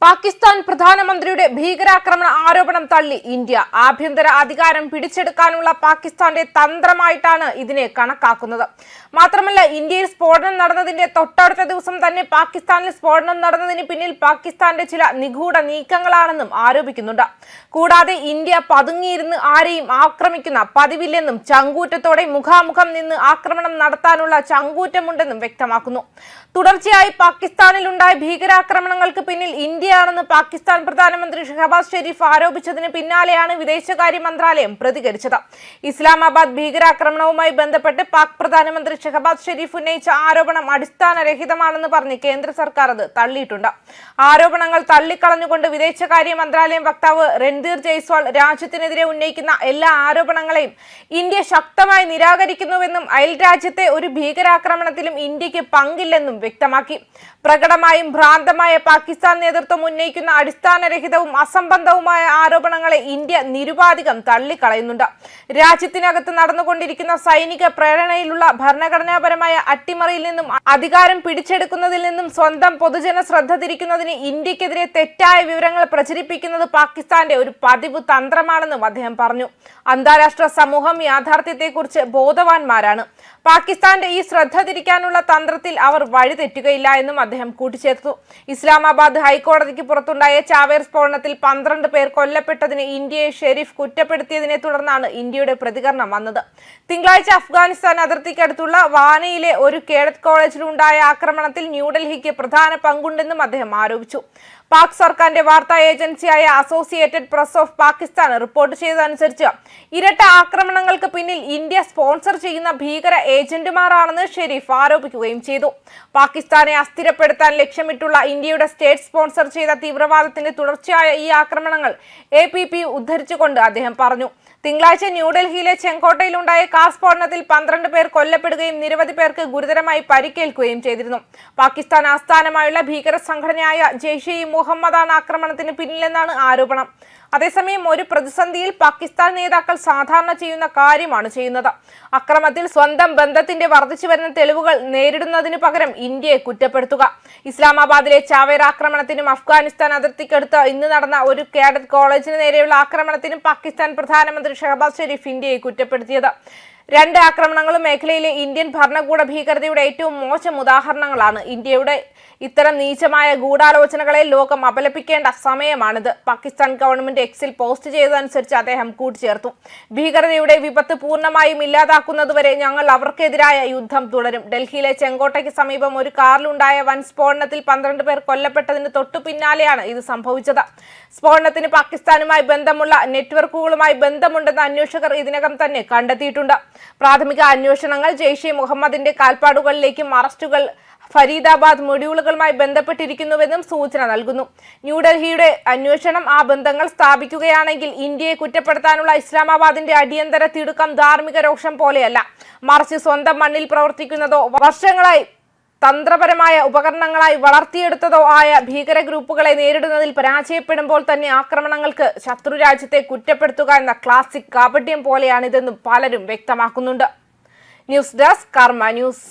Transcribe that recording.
പാകിസ്ഥാൻ പ്രധാനമന്ത്രിയുടെ ഭീകരാക്രമണ ആരോപണം തള്ളി ഇന്ത്യ. ആഭ്യന്തര അധികാരം പിടിച്ചെടുക്കാനുള്ള പാകിസ്ഥാന്റെ തന്ത്രമായിട്ടാണ് ഇതിനെ കണക്കാക്കുന്നത്. മാത്രമല്ല, ഇന്ത്യയിൽ സ്ഫോടനം നടന്നതിന്റെ തൊട്ടടുത്ത ദിവസം തന്നെ പാകിസ്ഥാനിൽ സ്ഫോടനം നടന്നതിന് പിന്നിൽ പാകിസ്ഥാന്റെ ചില നിഗൂഢ നീക്കങ്ങളാണെന്നും ആരോപിക്കുന്നുണ്ട്. കൂടാതെ ഇന്ത്യ പതുങ്ങിയിരുന്ന് ആരെയും ആക്രമിക്കുന്ന പതിവില്ലെന്നും ചങ്കൂറ്റത്തോടെ മുഖാമുഖം നിന്ന് ആക്രമണം നടത്താനുള്ള ചങ്കൂറ്റമുണ്ടെന്നും വ്യക്തമാക്കുന്നു. തുടർച്ചയായി പാകിസ്ഥാനിലുണ്ടായ ഭീകരാക്രമണങ്ങൾക്ക് പിന്നിൽ ഇന്ത്യയാണെന്ന് പാകിസ്ഥാൻ പ്രധാനമന്ത്രി ഷഹബാസ് ഷെരീഫ് ആരോപിച്ചതിന് പിന്നാലെയാണ് വിദേശകാര്യ മന്ത്രാലയം പ്രതികരിച്ചത്. ഇസ്ലാമാബാദ് ഭീകരാക്രമണവുമായി ബന്ധപ്പെട്ട് പാക് പ്രധാനമന്ത്രി ഷഹബാസ് ഷെരീഫ് ഉന്നയിച്ച ആരോപണം അടിസ്ഥാനരഹിതമാണെന്ന് പറഞ്ഞ് കേന്ദ്ര സർക്കാർ അത് തള്ളിയിട്ടുണ്ട്. ആരോപണങ്ങൾ തള്ളിക്കളഞ്ഞുകൊണ്ട് വിദേശകാര്യ മന്ത്രാലയം വക്താവ് രൺധീർ ജയ്സ്വാൾ രാജ്യത്തിനെതിരെ ഉന്നയിക്കുന്ന എല്ലാ ആരോപണങ്ങളെയും ഇന്ത്യ ശക്തമായി നിരാകരിക്കുന്നുവെന്നും അയൽരാജ്യത്തെ ഒരു ഭീകരാക്രമണത്തിലും ഇന്ത്യക്ക് പങ്കില്ലെന്നും വ്യക്തമാക്കി. പ്രകടമായും ഭ്രാന്തമായ പാകിസ്ഥാൻ നേതൃത്വം ഉന്നയിക്കുന്ന അടിസ്ഥാനരഹിതവും അസംബന്ധവുമായ ആരോപണങ്ങളെ ഇന്ത്യ നിരുപാധികം തള്ളിക്കളയുന്നുണ്ട്. രാജ്യത്തിനകത്ത് നടന്നുകൊണ്ടിരിക്കുന്ന സൈനിക പ്രേരണയിലുള്ള ഭരണഘടനാപരമായ അട്ടിമറിയിൽ നിന്നും അധികാരം പിടിച്ചെടുക്കുന്നതിൽ നിന്നും സ്വന്തം പൊതുജന ശ്രദ്ധ തിരിക്കുന്നതിന് ഇന്ത്യക്കെതിരെ തെറ്റായ വിവരങ്ങൾ പ്രചരിപ്പിക്കുന്നത് പാകിസ്ഥാന്റെ ഒരു പതിവ് തന്ത്രമാണെന്നും അദ്ദേഹം പറഞ്ഞു. അന്താരാഷ്ട്ര സമൂഹം യാഥാർത്ഥ്യത്തെക്കുറിച്ച് ബോധവാന്മാരാണ്. പാകിസ്ഥാന്റെ ഈ ശ്രദ്ധ തിരിക്കാനുള്ള തന്ത്രത്തിൽ അവർ വഴിതെറ്റുകയില്ല എന്നും അദ്ദേഹം കൂട്ടിച്ചേർത്തു. ഇസ്ലാമാബാദ് ഹൈക്കോടതിക്ക് പുറത്തുണ്ടായ ചാവേർ സ്ഫോടനത്തിൽ 12 പേർ കൊല്ലപ്പെട്ടതിന് ഇന്ത്യയെ ഷെരീഫ് കുറ്റപ്പെടുത്തിയതിനെ തുടർന്നാണ് ഇന്ത്യയുടെ പ്രതികരണം വന്നത്. തിങ്കളാഴ്ച അഫ്ഗാനിസ്ഥാൻ അതിർത്തിക്കടുത്തുള്ള വാനയിലെ ഒരു കേഡറ്റ് കോളേജിലുണ്ടായ ആക്രമണത്തിൽ ന്യൂഡൽഹിക്ക് പ്രധാന പങ്കുണ്ടെന്നും അദ്ദേഹം ആരോപിച്ചു. പാക് സർക്കാരിന്റെ വാർത്താ ഏജൻസിയായ Associated Press of Pakistan report ചെയ്തതനുസരിച്ച് ഇരട്ട ആക്രമണങ്ങൾക്ക് പിന്നിൽ ഇന്ത്യ സ്പോൺസർ ചെയ്യുന്ന ഭീകര ഏജന്റുമാരാണെന്ന് ഷെരീഫ് ആരോപിക്കുകയും ചെയ്തു. പാകിസ്ഥാനെ അസ്ഥിരപ്പെടുത്താൻ ലക്ഷ്യമിട്ടുള്ള ഇന്ത്യയുടെ സ്റ്റേറ്റ് സ്പോൺസർ ചെയ്ത തീവ്രവാദത്തിന്റെ തുടർച്ചയായ ഈ ആക്രമണങ്ങൾ APP ഉദ്ധരിച്ചുകൊണ്ട് അദ്ദേഹം പറഞ്ഞു. തിങ്കളാഴ്ച ന്യൂഡൽഹിയിലെ ചെങ്കോട്ടയിലുണ്ടായ കാർ സ്ഫോടനത്തിൽ 12 പേർ കൊല്ലപ്പെടുകയും നിരവധി പേർക്ക് ഗുരുതരമായി പരിക്കേൽക്കുകയും ചെയ്തിരുന്നു. പാകിസ്ഥാൻ ആസ്ഥാനമായുള്ള ഭീകര സംഘടനയായ ജെയ്ഷെ ഇ മുഹമ്മദാണ് ആക്രമണത്തിന് പിന്നിലെന്നാണ് ആരോപണം. അതേസമയം ഒരു പ്രതിസന്ധിയിൽ പാകിസ്ഥാൻ നേതാക്കൾ സാധാരണ ചെയ്യുന്ന കാര്യമാണ് ചെയ്യുന്നത്. അക്രമത്തിൽ സ്വന്തം ബന്ധത്തിന്റെ വർദ്ധിച്ചു വരുന്ന തെളിവുകൾ നേരിടുന്നതിന് പകരം ഇന്ത്യയെ കുറ്റപ്പെടുത്തുക. ഇസ്ലാമാബാദിലെ ചാവേർ ആക്രമണത്തിനും അഫ്ഗാനിസ്ഥാൻ അതിർത്തിക്കടുത്ത് ഇന്ന് നടന്ന ഒരു കേഡറ്റ് കോളേജിന് നേരെയുള്ള ആക്രമണത്തിനും പാകിസ്ഥാൻ പ്രധാനമന്ത്രി ഷഹബാസ് ഷെരീഫ് ഇന്ത്യയെ കുറ്റപ്പെടുത്തിയത്. 2 ആക്രമണങ്ങളും മേഖലയിലെ ഇന്ത്യൻ ഭരണകൂട ഭീകരതയുടെ ഏറ്റവും മോശം ഉദാഹരണങ്ങളാണ്. ഇന്ത്യയുടെ ഇത്തരം നീചമായ ഗൂഢാലോചനകളെ ലോകം അപലപിക്കേണ്ട സമയമാണിത്. പാകിസ്ഥാൻ ഗവൺമെന്റ് എക്സിൽ പോസ്റ്റ് ചെയ്തതനുസരിച്ച് അദ്ദേഹം കൂട്ടിച്ചേർത്തു. ഭീകരതയുടെ വിപത്ത് പൂർണ്ണമായും ഇല്ലാതാക്കുന്നതുവരെ ഞങ്ങൾ അവർക്കെതിരായ യുദ്ധം തുടരും. ഡൽഹിയിലെ ചെങ്കോട്ടയ്ക്ക് സമീപം ഒരു കാറിലുണ്ടായ വൻ സ്ഫോടനത്തിൽ 12 പേർ കൊല്ലപ്പെട്ടതിന് തൊട്ടു പിന്നാലെയാണ് ഇത് സംഭവിച്ചത്. സ്ഫോടനത്തിന് പാകിസ്ഥാനുമായി ബന്ധമുള്ള നെറ്റ്വർക്കുകളുമായി ബന്ധമുണ്ടെന്ന് അന്വേഷകർ ഇതിനകം തന്നെ കണ്ടെത്തിയിട്ടുണ്ട്. പ്രാഥമിക അന്വേഷണങ്ങൾ ജെയ്ഷെ മുഹമ്മദിന്റെ കാൽപ്പാടുകളിലേക്കും അറസ്റ്റുകൾ ഫരീദാബാദ് മൊഡ്യൂളുകളുമായി ബന്ധപ്പെട്ടിരിക്കുന്നുവെന്നും സൂചന നൽകുന്നു. ന്യൂഡൽഹിയുടെ അന്വേഷണം ആ ബന്ധങ്ങൾ സ്ഥാപിക്കുകയാണെങ്കിൽ ഇന്ത്യയെ കുറ്റപ്പെടുത്താനുള്ള ഇസ്ലാമാബാദിന്റെ അടിയന്തര തിടുക്കം ധാർമ്മിക രോഷം പോലെയല്ല, മറിച്ച് സ്വന്തം മണ്ണിൽ പ്രവർത്തിക്കുന്നതോ വർഷങ്ങളായി തന്ത്രപരമായ ഉപകരണങ്ങളായി വളർത്തിയെടുത്തതോ ആയ ഭീകര ഗ്രൂപ്പുകളെ നേരിടുന്നതിൽ പരാജയപ്പെടുമ്പോൾ തന്നെ ആക്രമണങ്ങൾക്ക് ശത്രുരാജ്യത്തെ കുറ്റപ്പെടുത്തുക എന്ന ക്ലാസിക് കാപട്യം പോലെയാണിതെന്നും പലരും വ്യക്തമാക്കുന്നുണ്ട്. ന്യൂസ് ഡെസ്ക് കർമ്മ ന്യൂസ്.